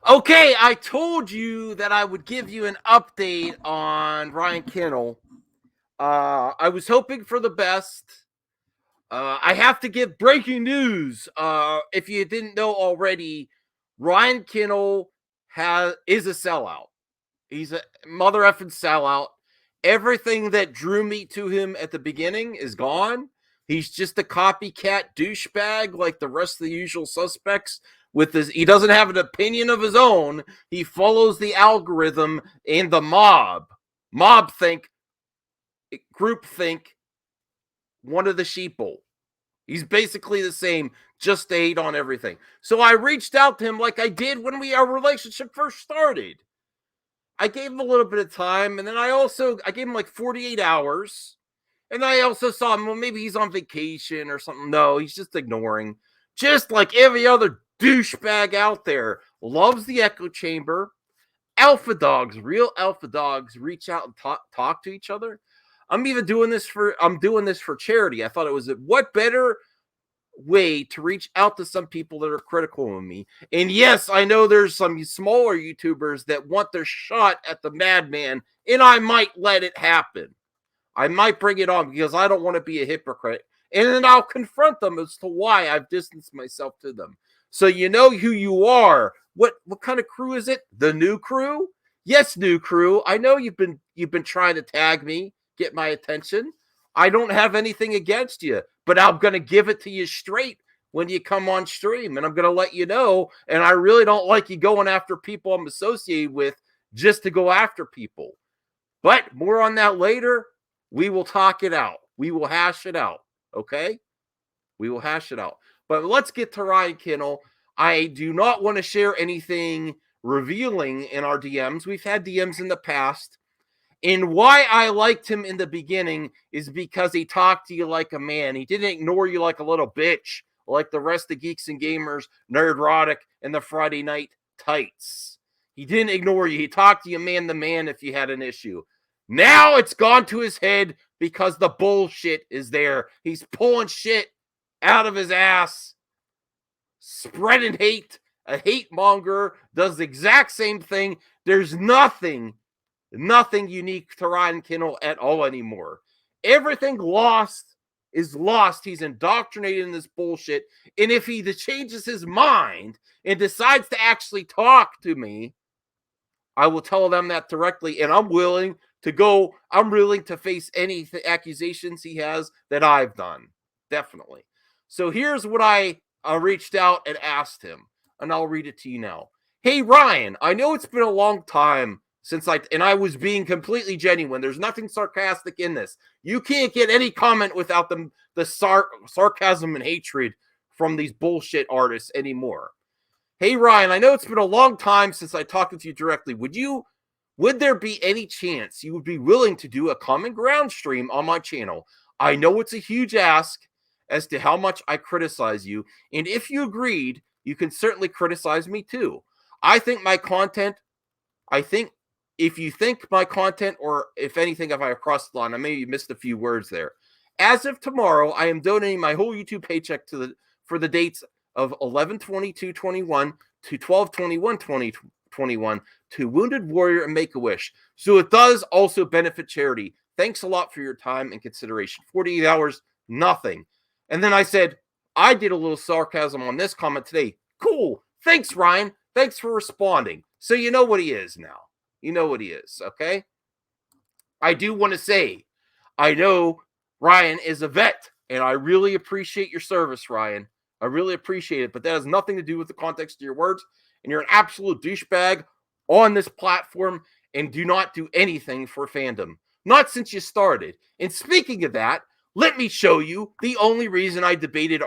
Okay, I told you that I would give you an update on Ryan Kinel. I was hoping for the best. I have to give breaking news. If you didn't know already, Ryan Kinel is a sellout. He's a mother effing sellout. Everything that drew me to him at the beginning is gone. He's just a copycat douchebag like the rest of the usual suspects. With his, he doesn't have an opinion of his own. He follows the algorithm and the mob think, group think, one of the sheeple. He's basically the same, just to hate on everything. So I reached out to him like I did when our relationship first started. I gave him a little bit of time, and then I gave him like 48 hours. And I also saw him, well, maybe he's on vacation or something. No, he's just ignoring. Just like every other douchebag out there. Loves the echo chamber. Alpha dogs, real alpha dogs, reach out and talk to each other. I'm doing this for charity. I thought it was what better way to reach out to some people that are critical of me. And yes, I know there's some smaller YouTubers that want their shot at the madman, and I might let it happen. I might bring it on because I don't want to be a hypocrite. And then I'll confront them as to why I've distanced myself to them. So you know who you are. What kind of crew is it? The new crew? Yes, new crew. I know you've been trying to tag me, get my attention. I don't have anything against you, but I'm going to give it to you straight when you come on stream, and I'm going to let you know. And I really don't like you going after people I'm associated with just to go after people. But more on that later. We will talk it out. We will hash it out. Okay? We will hash it out. But let's get to Ryan Kinel. I do not want to share anything revealing in our DMs. We've had DMs in the past. And why I liked him in the beginning is because he talked to you like a man. He didn't ignore you like a little bitch, like the rest of Geeks and Gamers, Nerdrotic, and the Friday Night Tights. He didn't ignore you. He talked to you man to man if you had an issue. Now it's gone to his head because the bullshit is there. He's pulling shit out of his ass, spreading hate. A hate monger does the exact same thing. There's nothing unique to Ryan Kinel at all anymore. Everything lost is lost. He's indoctrinated in this bullshit. And if he changes his mind and decides to actually talk to me, I will tell them that directly. And I'm willing to face any accusations he has that I've done. Definitely. So here's what I reached out and asked him, and I'll read it to you now. Hey, Ryan, I know it's been a long time since I was being completely genuine. There's nothing sarcastic in this. You can't get any comment without the sarcasm and hatred from these bullshit artists anymore. Hey, Ryan, I know it's been a long time since I talked with you directly. Would there be any chance you would be willing to do a common ground stream on my channel? I know it's a huge ask as to how much I criticize you, and if you agreed, you can certainly criticize me too. I think if you think my content, or if anything, if I have crossed the line, I maybe missed a few words there. As of tomorrow, I am donating my whole YouTube paycheck for the dates of 11/22/21 to 12/21/2021 to Wounded Warrior and Make-A-Wish. So it does also benefit charity. Thanks a lot for your time and consideration. 48 hours, nothing. And then I said, I did a little sarcasm on this comment today. Cool. Thanks, Ryan. Thanks for responding. So you know what he is now. You know what he is, okay? I do want to say, I know Ryan is a vet, and I really appreciate your service, Ryan. I really appreciate it, but that has nothing to do with the context of your words, and you're an absolute douchebag on this platform and do not do anything for fandom. Not since you started. And speaking of that, let me show you the only reason I debated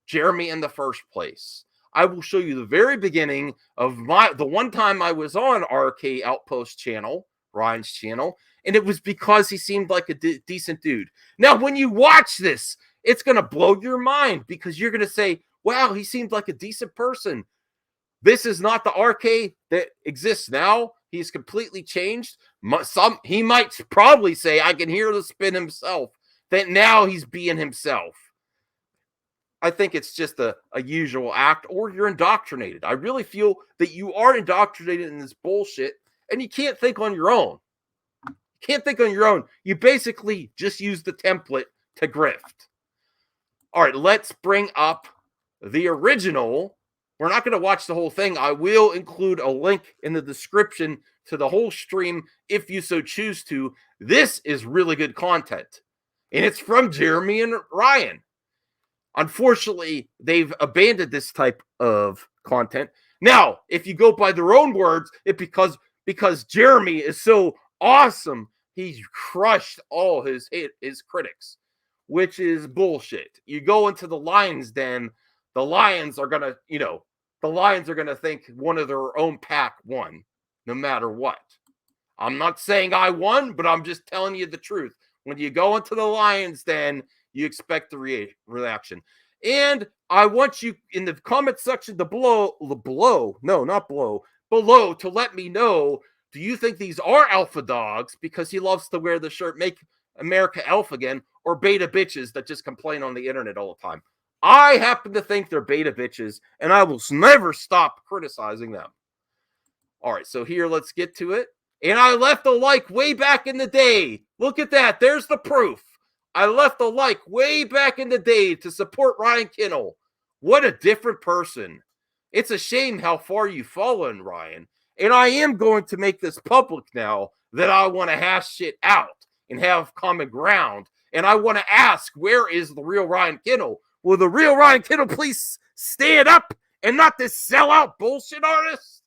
Jeremy in the first place. I will show you the very beginning of the one time I was on RK Outpost channel, Ryan's channel, and it was because he seemed like a decent dude. Now, when you watch this, it's going to blow your mind because you're going to say, wow, he seemed like a decent person. This is not the RK that exists now. He's completely changed. He might probably say, I can hear the spin himself, that now he's being himself. I think it's just a usual act, or you're indoctrinated. I really feel that you are indoctrinated in this bullshit, and you can't think on your own. Can't think on your own. You basically just use the template to grift. All right, let's bring up the original. We're not going to watch the whole thing. I will include a link in the description to the whole stream if you so choose to. This is really good content, and it's from Jeremy and Ryan. Unfortunately, they've abandoned this type of content. Now, if you go by their own words, because Jeremy is so awesome, he's crushed all his critics, which is bullshit. You go into the Lions den, the Lions are gonna think one of their own pack won, no matter what. I'm not saying I won, but I'm just telling you the truth. When you go into the Lions den, you expect the reaction. And I want you in the comment section below to let me know, do you think these are alpha dogs because he loves to wear the shirt Make America Alpha Again, or beta bitches that just complain on the internet all the time? I happen to think they're beta bitches, and I will never stop criticizing them. All right, so here, let's get to it. And I left a like way back in the day. Look at that. There's the proof. I left a like way back in the day to support Ryan Kinel. What a different person. It's a shame how far you've fallen, Ryan. And I am going to make this public now that I want to hash shit out and have common ground. And I want to ask, where is the real Ryan Kinel? Will the real Ryan Kinel please stand up and not this sellout bullshit artist?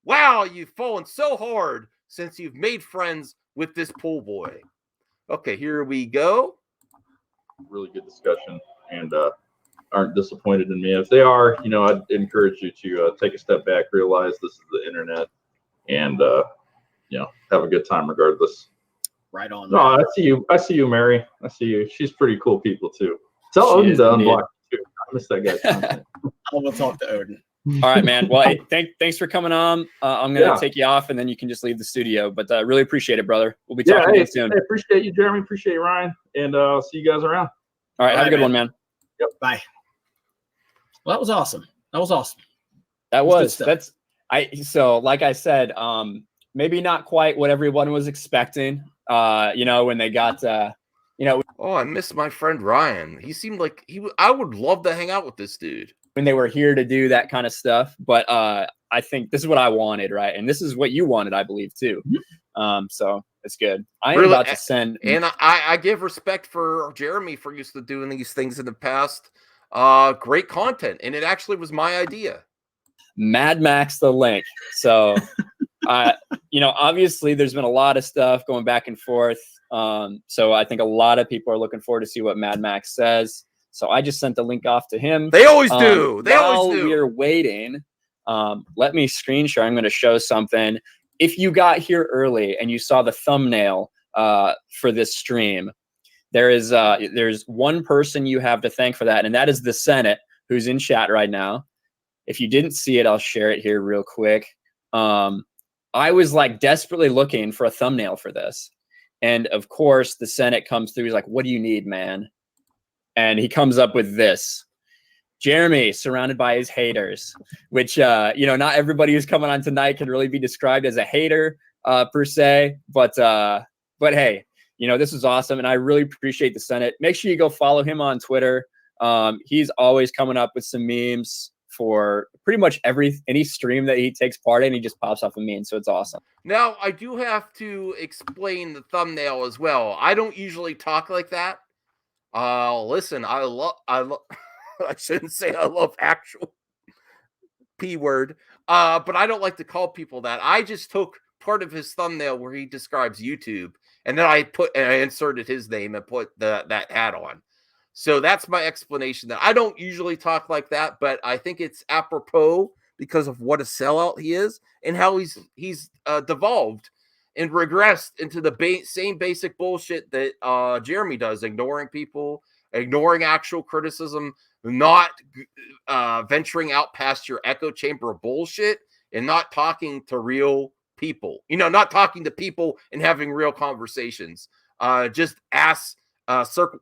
Wow, you've fallen so hard since you've made friends with this pool boy. Okay, here we go. Really good discussion, and aren't disappointed in me. If they are, I'd encourage you to take a step back, realize this is the internet, and have a good time regardless. Right on. No, I see you, Mary. I see you. She's pretty cool people too. Tell Odin to unblock you too. I miss that guy's content. I will talk to Odin. All right, man. Well, hey, thanks for coming on. I'm going to take you off, and then you can just leave the studio. But really appreciate it, brother. We'll be talking again soon. I appreciate you, Jeremy. Appreciate you, Ryan. And I'll see you guys around. All right, have a good one, man. Yep. Bye. Well, that was awesome. So like I said, maybe not quite what everyone was expecting. When they got Oh, I miss my friend Ryan. He seemed like I would love to hang out with this dude. When they were here to do that kind of stuff. But I think this is what I wanted, right? And this is what you wanted, I believe, too. So it's good. I am about to send. And I give respect for Jeremy for used to doing these things in the past. Great content. And it actually was my idea. Mad Max the link. So, obviously there's been a lot of stuff going back and forth. So I think a lot of people are looking forward to see what Mad Max says. So I just sent the link off to him. They always do. While we're waiting, let me screen share. I'm going to show something. If you got here early and you saw the thumbnail for this stream, there's one person you have to thank for that, and that is the Senate, who's in chat right now. If you didn't see it, I'll share it here real quick. I was like desperately looking for a thumbnail for this. And of course, the Senate comes through. He's like, "What do you need, man?" And he comes up with this. Jeremy surrounded by his haters, which, not everybody who's coming on tonight can really be described as a hater per se. But hey, this is awesome. And I really appreciate the Senate. Make sure you go follow him on Twitter. He's always coming up with some memes for pretty much any stream that he takes part in. He just pops off a meme. So it's awesome. Now, I do have to explain the thumbnail as well. I don't usually talk like that. Listen, I shouldn't say I love actual P word, but I don't like to call people that. I just took part of his thumbnail where he describes YouTube, and then I inserted his name and put that hat on. So that's my explanation. That I don't usually talk like that, but I think it's apropos because of what a sellout he is and how he's devolved and regressed into the same basic bullshit that Jeremy does, ignoring people, ignoring actual criticism, not venturing out past your echo chamber of bullshit, and not talking to real people. Not talking to people and having real conversations. Just ass circle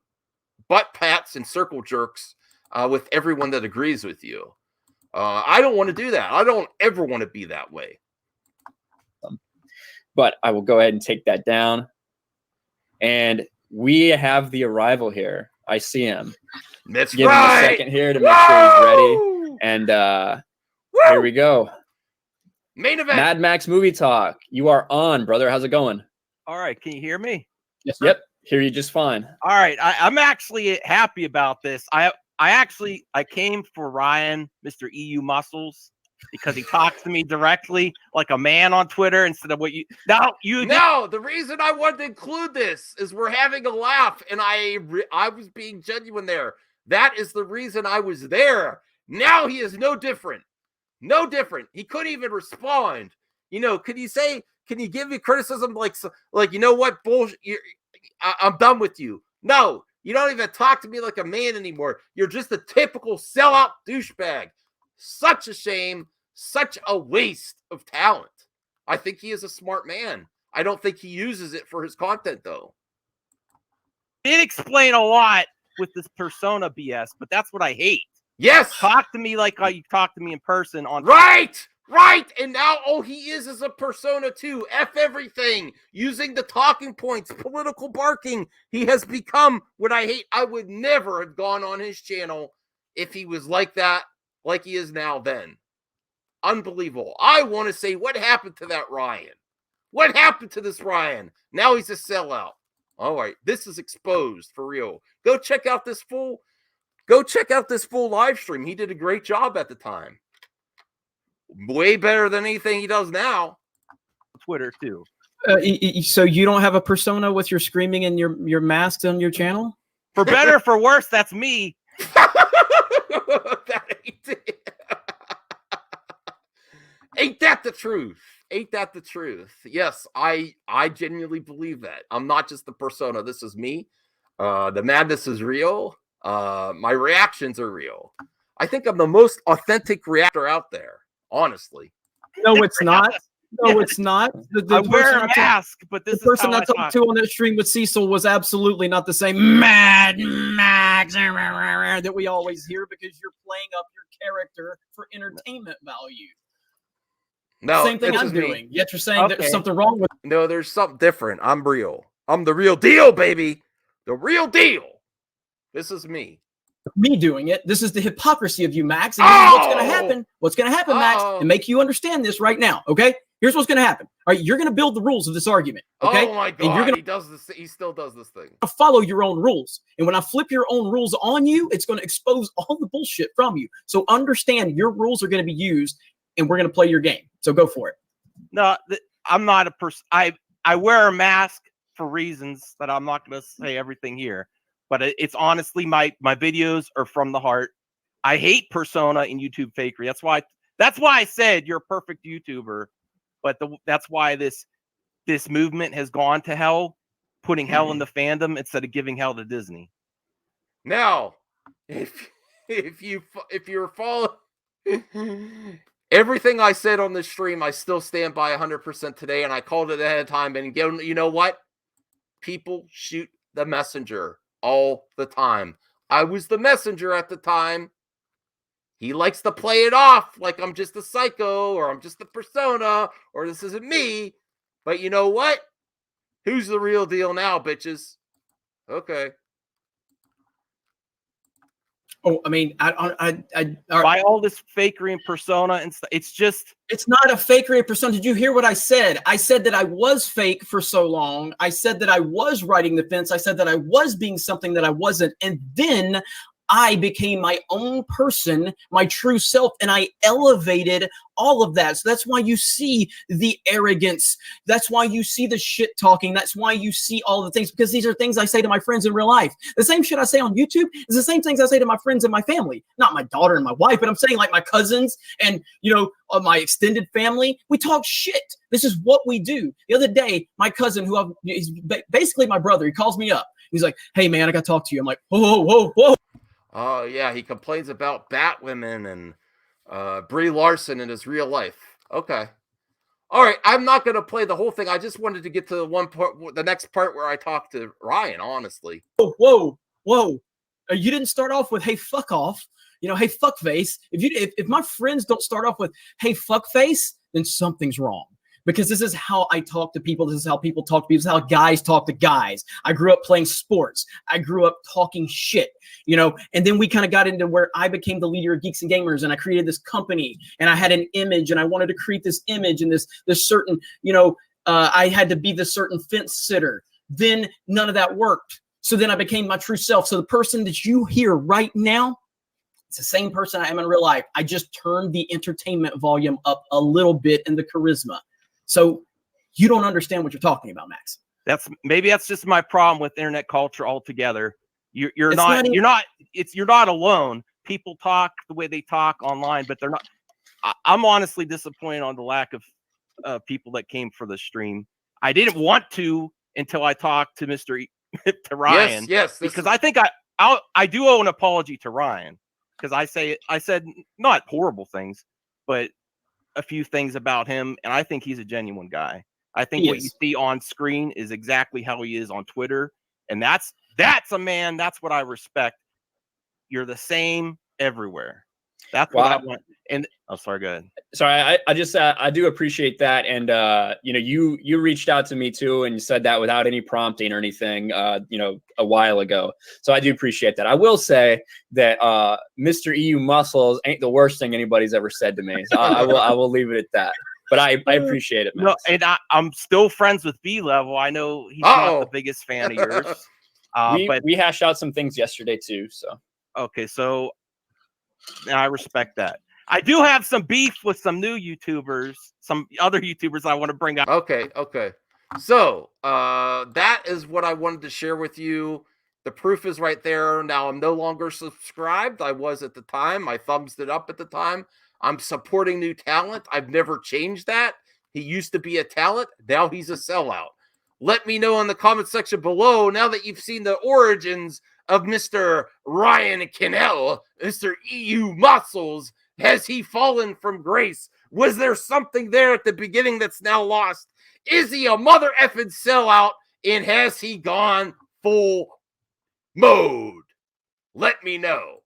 butt pats and circle jerks with everyone that agrees with you. I don't want to do that. I don't ever want to be that way. But I will go ahead and take that down. And we have the arrival here. I see him. That's Give right. him a second here to make sure he's ready. And here we go. Main event. Mad Max Movie Talk. You are on, brother. How's it going? All right, can you hear me? Yes, sir. Yep. Hear you just fine. All right, I'm actually happy about this. I came for Ryan, Mr. EU Muscles, because he talks to me directly like a man on Twitter instead of what you. No, the reason I wanted to include this is we're having a laugh, and I was being genuine there. That is the reason I was there. Now he is no different. No different. He couldn't even respond. You know, can you give me criticism like you know what, bullshit? I'm done with you. No, you don't even talk to me like a man anymore. You're just a typical sellout douchebag. Such a shame. Such a waste of talent. I think he is a smart man. I don't think he uses it for his content, though. did explain a lot with this persona BS, but that's what I hate. Yes. Talk to me like how you talk to me in person on Right. And now all he is a persona too. F everything. Using the talking points, political barking. He has become what I hate. I would never have gone on his channel if he was like that, like he is now then. Unbelievable. I want to say, what happened to that Ryan? What happened to this Ryan? Now he's a sellout. All right. This is exposed for real. Go check out this full live stream. He did a great job at the time. Way better than anything he does now. Twitter too. So you don't have a persona with your screaming and your masks on your channel? For better or for worse, that's me. That ain't it. Ain't that the truth? Ain't that the truth? Yes, I genuinely believe that. I'm not just the persona. This is me. The madness is real. My reactions are real. I think I'm the most authentic reactor out there. Honestly. No, it's not. No, it's not. I wear a mask, but this the person I talked to on that stream with Cecil was absolutely not the same Mad Max that we always hear, because you're playing up your character for entertainment value. No, same thing I'm doing. Yet you're saying there's something wrong with. No, there's something different. I'm real. I'm the real deal, baby. The real deal. This is me. Me doing it. This is the hypocrisy of you, Max. And what's going to happen? What's going to happen, Max? To make you understand this right now, okay? Here's what's going to happen. All right, you're going to build the rules of this argument, okay? Oh my God, and you're gonna, he does this. He still does this thing. Follow your own rules, and when I flip your own rules on you, it's going to expose all the bullshit from you. So understand your rules are going to be used, and we're going to play your game. So go for it. No, I'm not a person. I wear a mask for reasons that I'm not going to say everything here. But it's honestly, my videos are from the heart. I hate persona and YouTube fakery. That's why I said you're a perfect YouTuber. But that's why this movement has gone to hell, putting hell in the fandom instead of giving hell to Disney. Now, if you're following everything I said on this stream, I still stand by 100% today, and I called it ahead of time. And you know what? People shoot the messenger all the time. I was the messenger at the time. He likes to play it off like I'm just a psycho, or I'm just the persona, or this isn't me. But you know what? Who's the real deal now, bitches? Okay. Oh, I mean, by all this fakery and persona and stuff, it's not a fakery and persona. Did you hear what I said? I said that I was fake for so long. I said that I was riding the fence. I said that I was being something that I wasn't. And then I became my own person, my true self, and I elevated all of that. So that's why you see the arrogance. That's why you see the shit talking. That's why you see all the things, because these are things I say to my friends in real life. The same shit I say on YouTube is the same things I say to my friends and my family. Not my daughter and my wife, but I'm saying like my cousins and, my extended family. We talk shit. This is what we do. The other day, my cousin, he's basically my brother, he calls me up. He's like, "Hey, man, I got to talk to you." I'm like, "Whoa, whoa, whoa." Oh, yeah, he complains about Batwomen and Brie Larson in his real life. Okay. All right, I'm not going to play the whole thing. I just wanted to get to the next part where I talk to Ryan, honestly. Whoa. You didn't start off with, hey, fuck off. You know, hey, fuck face. If my friends don't start off with, hey, fuck face, then something's wrong. Because this is how I talk to people. This is how people talk to people. This is how guys talk to guys. I grew up playing sports. I grew up talking shit, you know, and then we kind of got into where I became the leader of Geeks and Gamers, and I created this company, and I had an image, and I wanted to create this image and this certain, you know, I had to be the certain fence sitter. Then none of that worked. So then I became my true self. So the person that you hear right now, it's the same person I am in real life. I just turned the entertainment volume up a little bit in the charisma. So you don't understand what you're talking about, Max. Maybe that's just my problem with internet culture altogether. You're not alone. People talk the way they talk online, but they're not. I'm honestly disappointed on the lack of people that came for the stream. I didn't want to until I talked to to Ryan. Yes, because I think I do owe an apology to Ryan, because I said not horrible things, but a few things about him, and I think he's a genuine guy. I think what you see on screen is exactly how he is on Twitter, and that's a man. That's what I respect. You're the same everywhere. That's what I want. And sorry, go ahead. Sorry, I do appreciate that, and you know, you reached out to me too, and you said that without any prompting or anything, you know, a while ago. So I do appreciate that. I will say that Mr. EU Muscles ain't the worst thing anybody's ever said to me. So I will leave it at that. But I appreciate it, man. No, and I'm still friends with B Level. I know he's not the biggest fan of yours. But we hashed out some things yesterday too. So okay, so I respect that. I do have some beef with some new YouTubers, some other YouTubers I want to bring up. Okay. So that is what I wanted to share with you. The proof is right there. Now I'm no longer subscribed. I was at the time. I thumbs it up at the time. I'm supporting new talent. I've never changed that. He used to be a talent. Now he's a sellout. Let me know in the comment section below, now that you've seen the origins of Mr. Ryan Kinel, Mr. EU Muscles. Has he fallen from grace? Was there something there at the beginning that's now lost? Is he a mother effing sellout? And has he gone full mode? Let me know.